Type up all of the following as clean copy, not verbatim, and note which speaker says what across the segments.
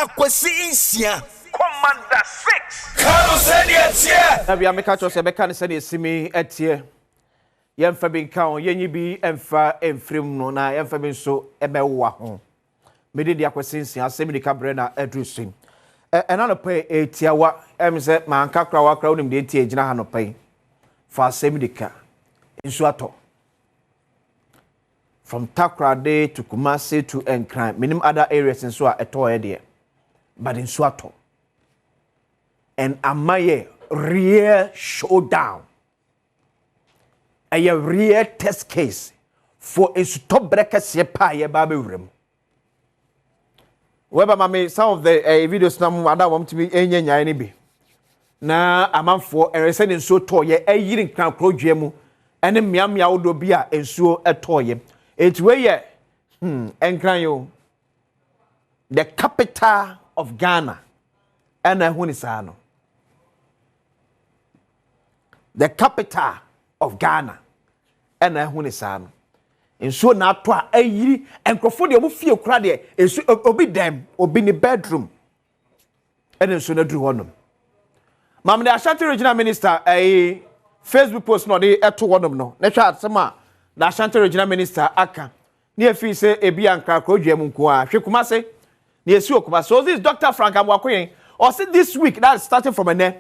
Speaker 1: akwasi insia
Speaker 2: Commander 6
Speaker 1: Kano send it
Speaker 3: na bia meka cho se beka ne send esimi etie yemfa bi nka yenyi bi emfa emfrim no na yemfa bi nso ebewa ho mede dia akwasi insia asemi de kabre na adrusin ena no pe etiawa emse man kakra wakra onim de etie gina ha no pe fa asemi de ka nso ato from Takrade to Kumasi to Enkran, minimum other areas in Swa etoe but in Swato. And amaye real showdown. A real test case for a stop breaker sepa ye baby room. Weba mami some of the videos na mu ada wam to be enya ni bi. Na amanfo eresen nso to ye ayiri nkran krodwe mu ene miamia wodo bi a ensuo etoye. It's where Enkranyo, the capital of Ghana, and Hunisano. The capital of Ghana, and Hunisano. And so now to a year and Crofodia will feel crowded, and so obi them, or be in the bedroom, and then soon do one them. Mamma, the Ashanti Regional Minister, a Facebook post not the to one of no. Let's chat some. The Ashanti Regional Minister Aka near fee say ebi ankra krodwe mu nko a hwe Kumasi near si Kumasi. So this Dr. Frank Amwakoyen or say this week that starting from a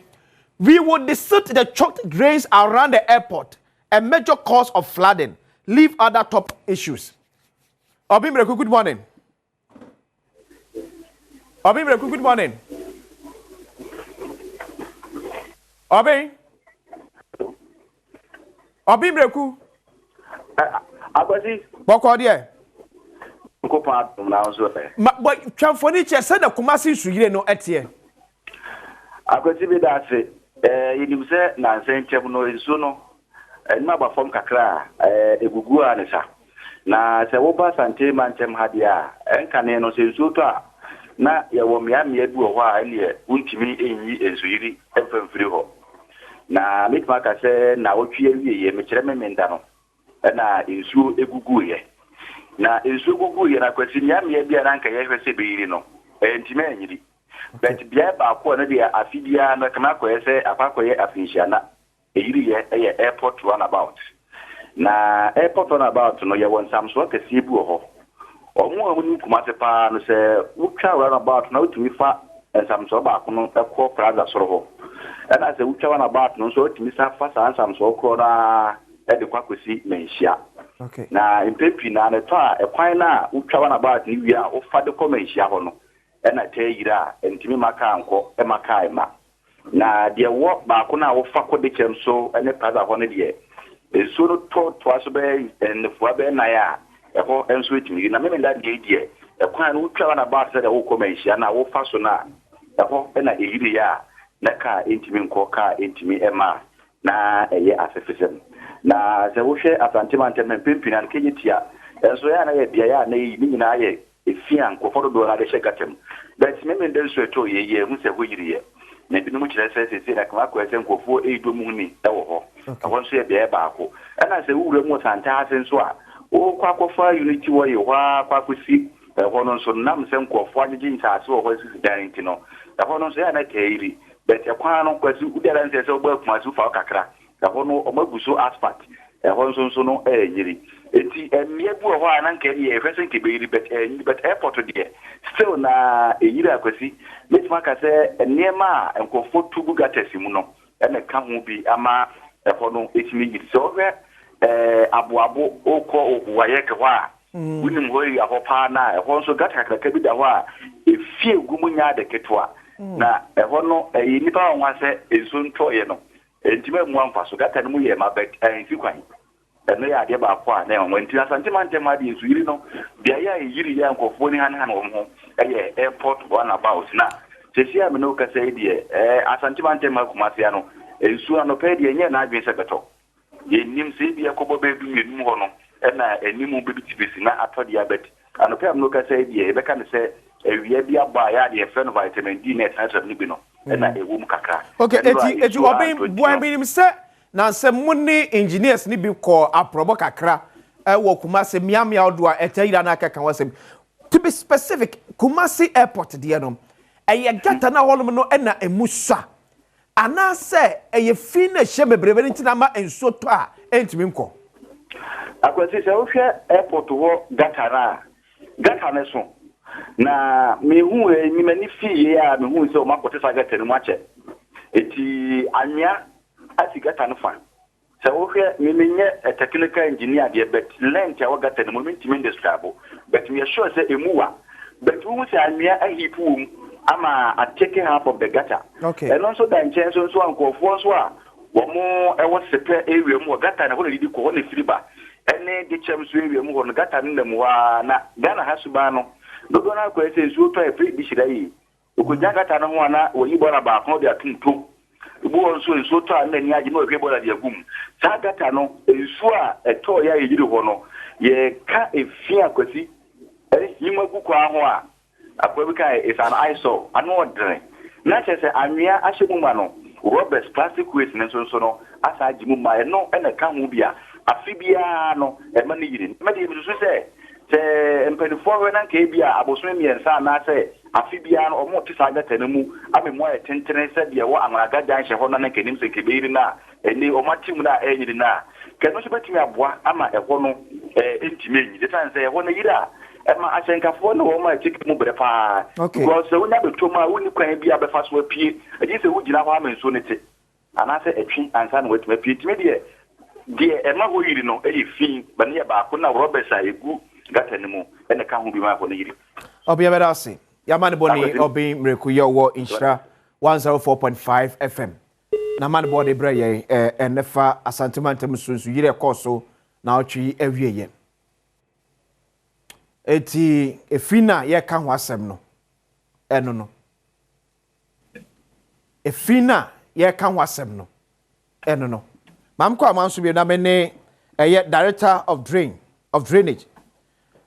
Speaker 3: we will dissect the choked drains around the airport, a major cause of flooding. Leave other top issues. Obeng Mireku, good morning. Obeng Mireku, good morning. Obeng Mireku.
Speaker 2: Akwasi
Speaker 3: Boko there.
Speaker 2: ko pa na so e
Speaker 3: Boy twamfoni che se na Kumasi suyire no etie.
Speaker 2: Akwasi be da se yinim se na nsentem no ensu no ma ba fom kakra egugu a ne sa na se wo ba sante mantem hade a enka ne no se ensu to a na ye wo mia bi wo a ne untimi enyi ensuyiri emfamfiri ho na mitma ka se na otwie wiye me kire me menda no na ensu egugu ye na ensu egugu ye na kwasi nyame bia na nka ye hwese be yiri no entime anyiri but bia ba ko na dia afidia na kana ko ye akwakoye afishia na eyiri ye airport runabout na airport runabout no ye won samso ka siebu ho omo amuni Kumasi pa no se utwa runabout na utumi fa samso ba ko no ekọ plaza soro ho na se utwa runabout no so utumi sa fa samso ko na de kwakwesi menhia
Speaker 3: Okay.
Speaker 2: Na impepi na ne to a ekwan na utwa runabout ni wi a o fa de ko menhia ho no na tayira entimi maka anko maka ema na de wo ba ko na wo fa ko de kem so ene plaza ho ne de so no to aso be en fo be na ya e ko enso etimi na me nda de ekwan na utwa runabout se de wo ko menhia na wo fa so na e ko na eyiri ya na ka entimi nko ka entimi ema na eye asefesem na ze wo hwe asantimante mempimpi na kenyitia enso ya na ye bia ya na yi ni na ye efian ko fodo do na de shekatem but me den so eto ye hu se ho yiriye na bi no kire se na kama ko ese nkofo eido mu ni e wo ho awon so ye bia ba ko na se wure mu santa asen so a o kwa kofa unity wo ye wa kwa kosi ho no so nam se nkofo agye nta ase wo ho sisi dan ti no ho no so ya na kairi but e kwa no kwasi udara nse se ogba Kumasi fa kakra ho no omaguso asphalt ho nso no yiri eti emie bu ho anan ka ye hwese nke be yiri but airport there still na yiri Akwasi metima ka se niema enkofo tubu gatesi mu no na ka ho bi ama ho no etimi yiri so hwe aboabo okọ waye ke ho a wunim ho yi aho pa na ho nso gata kakra bi da ho a efie gumunya de ketwa na ho no nipa ho ase enso nto ye no entime mu amfa so gata no mu ye ma bet enfi kwan eno ya de ba kwa na enwo nti asantimante ma de nsuiri no bia ya yiri ya nkofo ni han wo ho airport runabout na sesia me no ka say de asantimante ma Kumasi ano ensu ano pe de nye na adwen se beto ye nim se bia ko bobe du nyenu ho no na enimu be bitibesi na atode ya bet ano pe am no ka say de be ka ne se ewia bia ba ya de fe no vitamin D net na ni bi no na ewum kakra.
Speaker 3: Okay, eti Obeng boy bi nim se na se munni engineers ni bi ko aprobo kakra wo Kumasi miamia odo a etayira na keka wasem to be specific Kumasi Airport there no eye gata na holom no na emusa ana se eye fi na hye bebrebe ntina ma enso to a entimi nko
Speaker 2: akwasi se wo hwe airport wo gata na so na mehu ni mani fi ya mehu se o makote sa gata ni mu ache eti anya ati gata no fa se wo hwe menye a technical engineer de bet lent ya wo gata ni mu ntimi describe but me sure say emuwa but wo se anya ahipu ama atake half of the gata and also that chance so ankofo so a wo mo e wo sepe area mu gata na ho na didi ko na firiba ene de chem so area mu ho no gata na mu wa na Ghana hasuba no dogo na ko ese so to e free bi shira yi okoja gata na ho na wo yibo na ba ko de atuntum ibo won so to na ni agi na ohwe bola de agum sa gata no ensu a eto ya yiri ho no ye ka efia kwasi yimagu kwa ho a akwabika is an ISO anodre na chese anwea ahyemu ma no Roberts plastic waste nso no asa agimu ma no ena ka ho bia afibia no e ma ne yiri ma de bisu se empenifo we na ka bia aboso miensa na se afibia no omo tisa agata na mu amemo e tentene se de wo amaraga dan hye ho na kenim se kebiri na eni omatim na enyiri na keno so betimi aboa ama eho no entime enyi de tan se eho na yira ema asenkafo no wo ma chike mu bre pa because wo nya beto ma woni kwan bia be fa so apie agi se wo gina ho amenso ne te ana se etwi ansa na wetima apie timi de ema ho yiri no fi ba ne ba ko na Robert sa egu gata ne mu ene ka ho bi ma ko ne yiri
Speaker 3: obia beda ase yamane boni Obeng Mireku ye wo Inshira 104.5 FM na man body bra ye enefa asantemantam sunsu yire koso na otwi awieye eti efina ye ka ho asem no eno no efina ye ka ho asem no eno no mam kwa manso bi na me ne director of drainage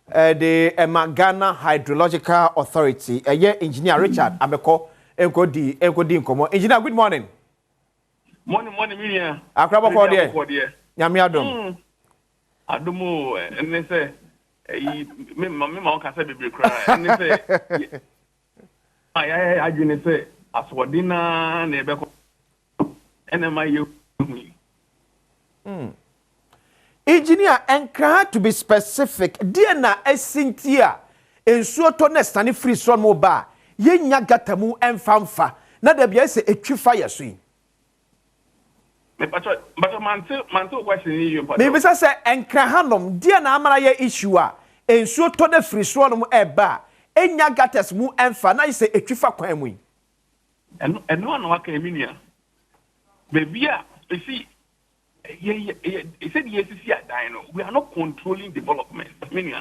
Speaker 3: the Ghana Hydrological Authority engineer Richard Ameko enkodi nkomo engineer good morning
Speaker 4: morning me
Speaker 3: akraba ko de nyame adom
Speaker 4: adomo ene se me ma ka se bebre kra ene se ay adwene se aswodina na ebe ko ene ma ye
Speaker 3: engineer enkra to be specific dia na esintia ensuo to na stane free so no ba yenya gatamu emfamfa na da bia se etwifa yeso yi
Speaker 4: but manto question you
Speaker 3: me bisa se enkra hanom dia na amara ye issue a ensuo to na free so no eba enya gatas mu emfa na se etwifa kwan mu yi
Speaker 4: eno na waka eminia bebia see he said yes, we are not controlling development. We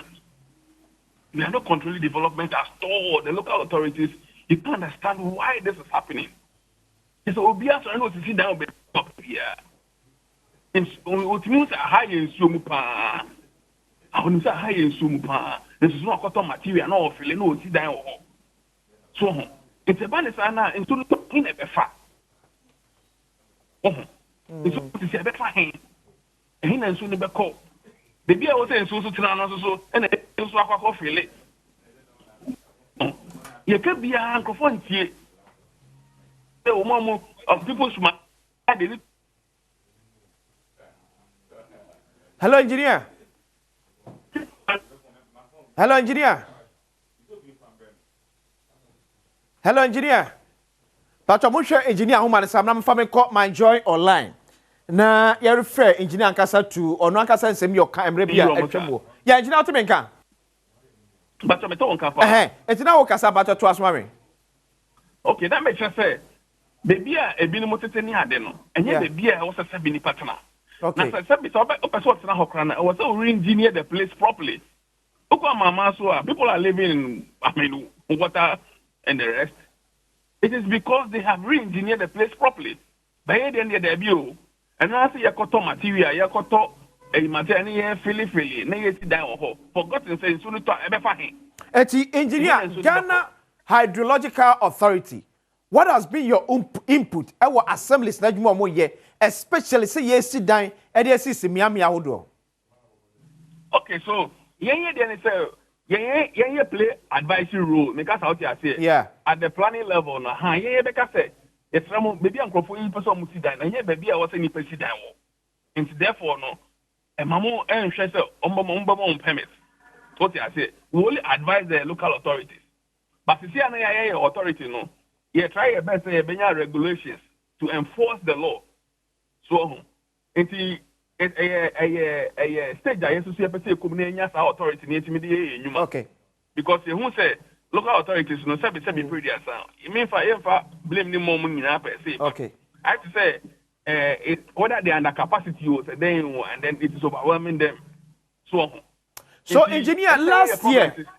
Speaker 4: are not controlling development at all. The local authorities, you can't understand why this is happening. It's obvious I know to sit down here. And what means a high in Sumupa. I wouldn't say high in Sumupa. This is not cotton material, no feeling, no sit down. So it's a banisana into the in a fat. It's to say better him. He and soon be called. The beer was saying so so and so aqua feel it. You could be a uncle here. The woman of people's mind.
Speaker 3: Hello, engineer. Hello, engineer. Hello, engineer. But I'm sure engineer who man sam na family call my joy online. Na ya refer engineer ankasa to ono ankasa nsem yo ka emre bia atwemo ya engineer to menka
Speaker 4: but me to onka pa
Speaker 3: engineer wo kasa ba to asmare
Speaker 4: okay that makes sense baby a ebi no motete ni ade no enye baby a wo sese bi ni partner
Speaker 3: okay
Speaker 4: na sese bi so person na hokra na wo say we engineer the place properly okwa mama so people are living in water and the rest it is because they have re-engineered the place properly by the end of the bio. And I say yakoto material, yakoto a material fili na yeti dan ho. Forgotten say so to ebefa hin.
Speaker 3: Eti engineer Ghana Hydrological Authority. What has been your input? Our assemblies na dwuma mo ye, especially say yesi dan e dey sisi miami ahodo.
Speaker 4: Okay, so yen dey say yeah play advisory role because out here say at the planning level na because say it's maybe ankrofo yi person mu sidan na yeah baby a was any president wo and therefore no e mamo en hwe say on permit what you say we only advise the local authorities but see na yeah authority no yeah try your best say benya regulations to enforce the law so enti stage that yes so person community authority need to be
Speaker 3: okay
Speaker 4: because who say local authorities no say be pretty sound it mean for blame the mom nyina per se
Speaker 3: okay
Speaker 4: I have to say whether they are under capacity or then and then it is overwhelming them
Speaker 3: so engineer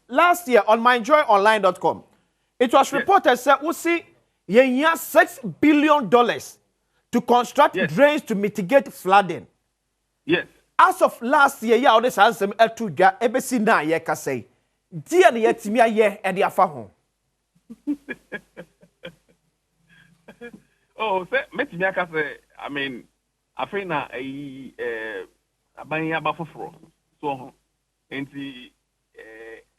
Speaker 3: last year on myjoyonline.com it was reported that we see $6 billion to construct drains to mitigate flooding.
Speaker 4: Yes.
Speaker 3: As of last year, yeah, this has some etuja ebesi na ye ka say. Dia na yetimi aye e de afa ho.
Speaker 4: Oh, say metimi aka say I mean, afei na aban ya ba foforo. So enti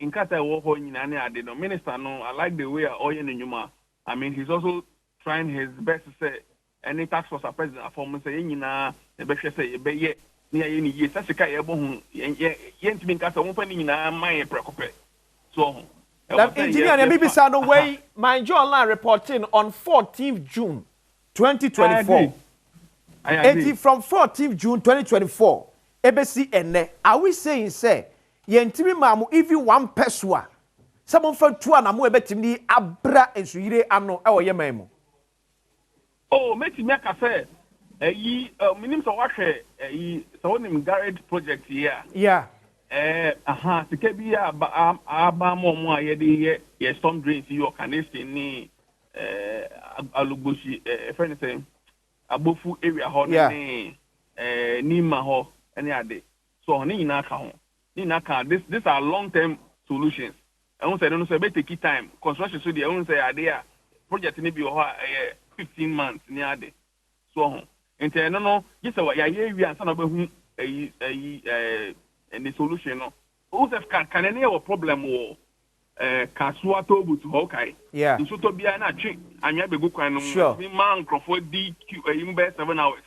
Speaker 4: inkata wo ho nyina na ade no minister no I like the way oye nyuma. I mean, he's also trying his best to say any task force president form say nyina e be hwe say e be ye na ye ni ye sasika ye bo hu ye ntimi nkasa wo fa ni nyina man ye prekope so
Speaker 3: that engineer na bibi sa no way my online reporting on 14th June 2024 and from 14th June 2024 ebesi ene are we saying say ye ntimi mamu even one peswa someone for two na mo ebetimi abra ensuyire ano e wo ye man mu
Speaker 4: oh metimi aka say minim so wahwe so wonim garage project here sike bi aba mo aye de ye storm drains you canesti ni alugboshi friend say abofu area ho ni nima ho any ade so ni nyina ka ho ni na ka these are long term solutions I won't say no say be take time construction so dey I won't say ade a project ni bi ho 15 months ni ade so enti no just ya ye wi ansa na be hu any solution no who say can any problem wo kasua to but okay nso to bia na twe anya be gu kwan no mi man crofo di im be 7 hours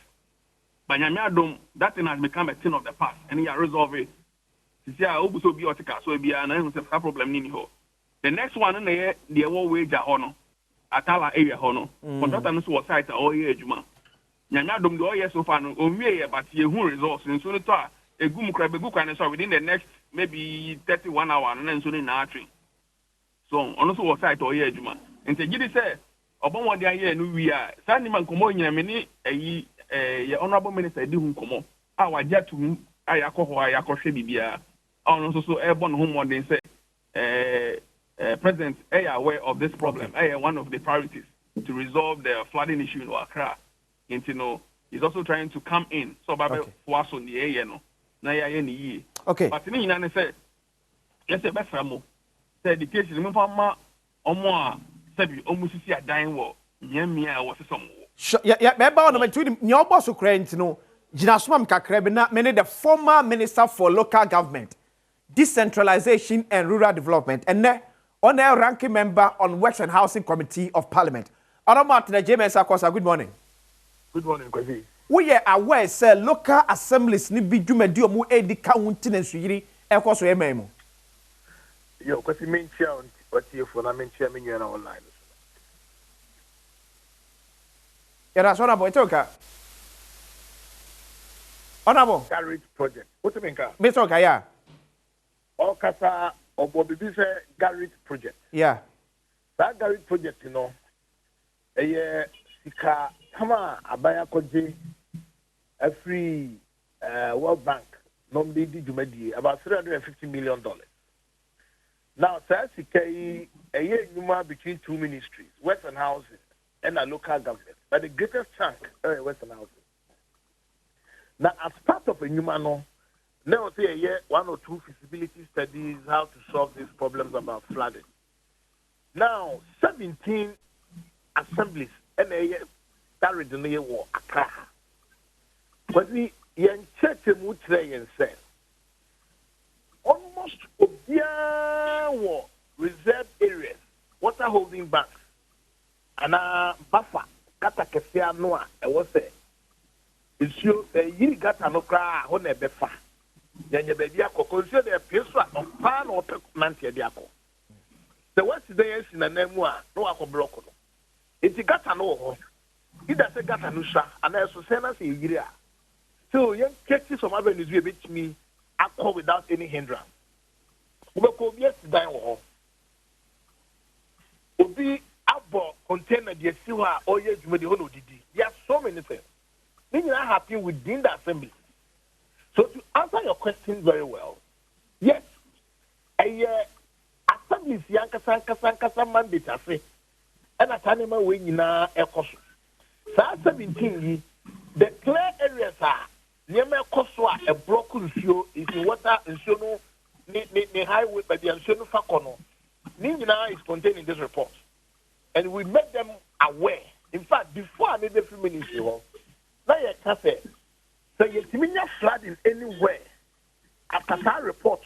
Speaker 4: banyame adom that thing has become a thing of the past and you resolve it see a obuso bi otika so bia na hu say problem ni ho the next one na ye the wage ho no atala area ho no contractor no so site o ye adwuma nyanya dom do yes so far no onwie ye but ye hu results nso no to a egum kra be gu kwan so within the next maybe 31 hours na nso ni na atwe so ono so site o ye adwuma enti gidi say obon de aye no wi a sa ni man komo nyina me ni ye honorable minister di hu komo a waja to ayakoho ayakohwe bibia ono so airborne home modern say president are aware of this problem one of the priorities to resolve the flooding issue in Accra. You he's also trying to come in so babe was on the area no na ya ni
Speaker 3: okay
Speaker 4: but ni nyina ne say yes e be framo say education me fama omo a sabi omusisi adan wo nyamia wo sesom wo
Speaker 3: ya be ba no me tu ni oboso krent no gina soma mkakra bi na me ne the former minister for local government decentralization and rural development and on a ranking member on Works and Housing Committee of Parliament. Adom James Akosa, good morning.
Speaker 5: Good morning, Kwesi.
Speaker 3: We are aware, sir, local assemblies ni bi dwumadi omu edi county na nsuyiri ekoso ememu.
Speaker 5: Yo, Kwesi mentia oti efo na mentia menyu na online.
Speaker 3: Yara sona boy toka. Honorable
Speaker 5: Garage project. What do you mean?
Speaker 3: Mr. Okaya.
Speaker 5: Okasa obobibi say garage project.
Speaker 3: Yeah.
Speaker 5: That garage project, you know, sika kama abaya koje every World Bank normally di jumadi about $350 million. Now, sika nyuma between two ministries, Western Housing and a local government, but the greatest chunk Western Housing. Now, as part of a nyuma no, now say one or two feasibility studies how to solve these problems about flooding. Now, 17 assemblies and that region war Accra. But the young church say almost yeah, reserve areas, water holding banks, and buffer, kata kesia noa, I was say. It's you, you got a no cry, on a befa. Then your baby, consider the piece of pan or nantia diaco. The West days in a memoir, no aqua block. If you got a no, it does a got a nusa, and I also send us a year. So, young catches of avenues will reach me aqua without any hindrance. We go yesterday or Obi abo container the siwa or yes with the hono didi. There are so many things. Things are happening within the assembly. So to answer your question very well, yes, a assembly yankasa mandate afe, and a tanima way in a cost. Sa 17 the clear areas are near Koswa, a broken show is water and show the highway by the Anshono Fakono. Nina is contained in this report. And we make them aware. In fact, before I made the few minutes ago, now you can say, so you see flooding anywhere. After that report,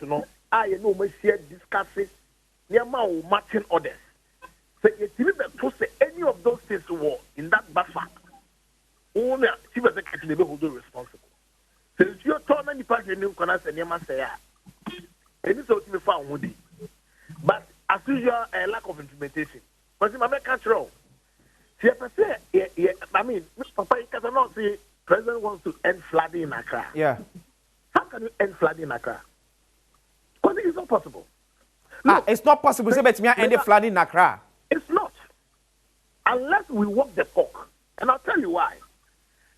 Speaker 5: I know my share discussing near my marching orders. So you see that any of those things were in that buffer. Only chief executive will be responsible. So if you're told any part of new canal, and you must say, it is also found woody. But as usual, a lack of implementation. But my control. I mean, Papa, you cannot say President wants to end flooding in Accra.
Speaker 3: Yeah.
Speaker 5: How can you end flooding in Accra? Because it is not possible.
Speaker 3: It's not possible. Say, but me end the flooding in Accra.
Speaker 5: It's not. Unless we walk the talk. And I'll tell you why.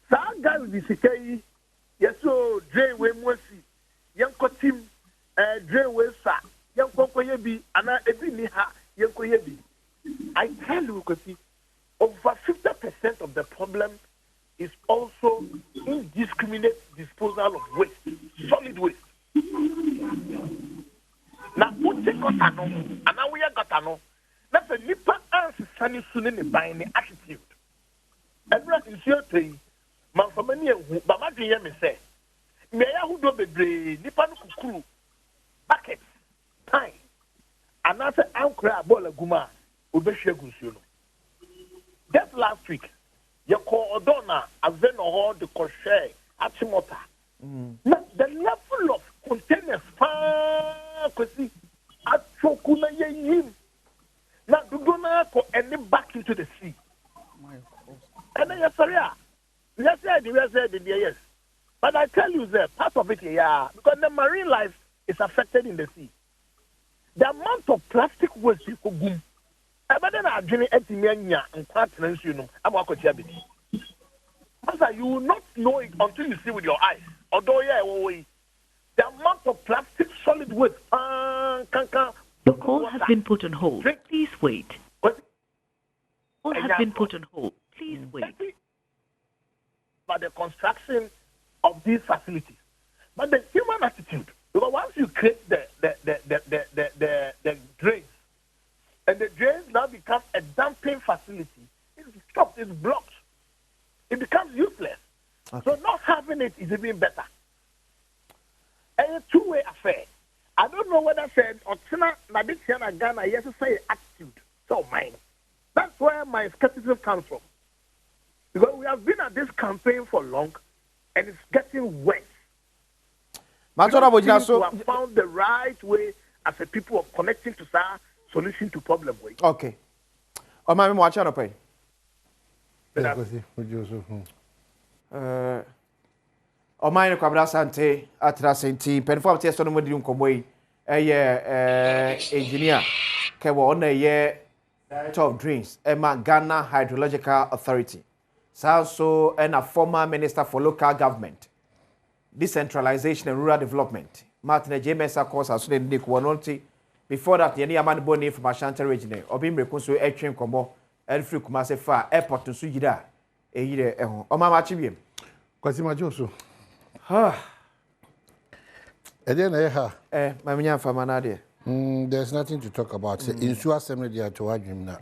Speaker 5: So our guy with the CKE, yes, so Dre we mwesi, young team, Dre we sa, young Koyebi, and Ebi Niha, young Koyebi. I tell you, because over 50% of the problem is also indiscriminate disposal of waste, solid waste. Now, what take us and now we are got ano. That's a nipa answer sunny soon in the buying attitude. Everyone is here to Manfamania, but my dream is say, may I who do be nipa no kukuru, buckets, time, and after Ankara Bola Guma, Ubeshe Gusuno. Just last week, you call Odona, Aveno, the Crochet, Achimota. Now, the level of containers, because at Chokuna Yim, not do not go any back into the sea. And then, yes, yes. But I tell you that part of it, yeah, because the marine life is affected in the sea. The amount of plastic waste you could boom. But then I'm doing Etimania and continents, you know, I'm walking here. You will not know it until you see with your eyes. Although, the amount of plastic solid waste.
Speaker 6: Your call has been put on hold. Please wait. Call has been put on hold. Please wait.
Speaker 5: But the construction of these facilities, but the human attitude. Because once you create the drains, and the drains now become a dumping facility, it's stopped, it's blocked. It becomes useless. Okay. So not having it is even better. And a two-way affair. I don't know whether said or Tina Ghana, yes, say attitude. So mine. That's where my skepticism comes from. Because we have been at this campaign for long, and it's getting worse. We have found the right way as a people of connecting to our solution to problem.
Speaker 3: Okay. Oh, my watch out, pay. Oh, my Cabra Sante, Atrasenti, Penform test on the Mudum engineer, Kewa on a year of dreams, Emma Ghana Hydrological Authority. So, and a former minister for local government, decentralization and rural development. Martin James, of course, as soon as they before that, the Niaman Boni from Ashanti region, Obeng Mireku so Airtrain Combo, and free Kumasi Airport to Sujida, a year, oh, Mamma Chibium.
Speaker 7: Kwasima Joso.
Speaker 3: Mamma Famanade.
Speaker 7: There's nothing to talk about. In Sua Assembly, they are to him now.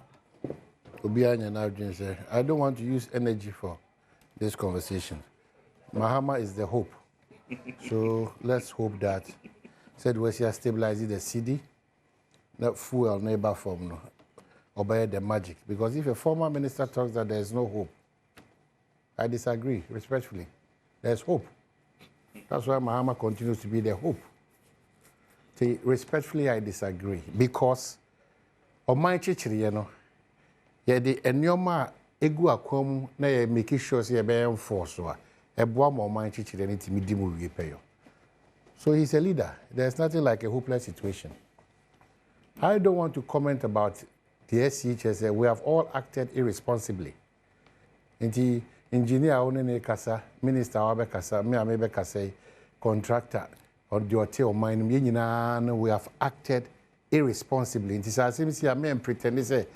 Speaker 7: I don't want to use energy for this conversation. Mahama is the hope. So let's hope that said we are stabilizing the city, that fuel neighbor form no, obey the magic. Because if a former minister talks that there is no hope, I disagree, respectfully. There's hope. That's why Mahama continues to be the hope. See, respectfully, I disagree. Because on my chichiri, you know, yeah, the enyoma egu akwam na ye make sure say be enforce so e boa mo man chichiri ni timi di mu wie peyo. So he's a leader. There's nothing like a hopeless situation. I don't want to comment about the SCHS. We have all acted irresponsibly. Inti engineer onene kasa, minister abe kasa, me amebe kasa, contractor or the hotel mine me nyina we have acted irresponsibly. Inti sa same see am pretend say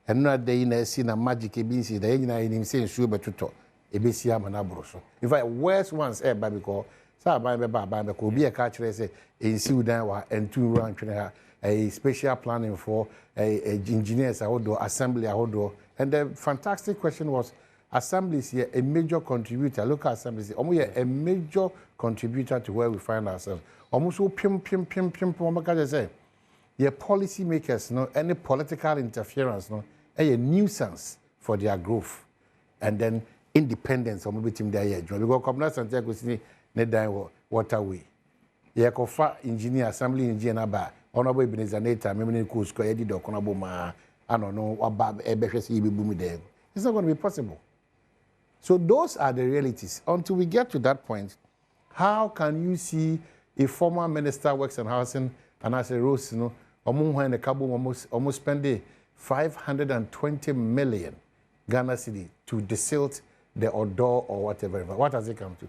Speaker 7: another day na see na magic e bin see da nyina him say nsuo betuto e be see am na bro so. In fact, worst ones e ba because sa ban be ko obi e ka kire say ensiu dan wa entu ran twene ha a special planning for engineers ahodo assembly ahodo. And the fantastic question was, assemblies here a major contributor, local assemblies here a major contributor to where we find ourselves. Almost so pim say your policy makers no any political interference no a nuisance for their growth and then independence or maybe team there because communal center go see ne dan waterway. Ye kofa engineer assembly engineer ba honorable Ebenezer Nata memene ko score edi do konabo ma anono waba ebehwese yibebu mi dem. It's not going to be possible. So those are the realities. Until we get to that point, how can you see a former minister works in housing and as a rose, you know, almost spending 520 million Ghana cedi to desilt the odor or whatever. What has it come to?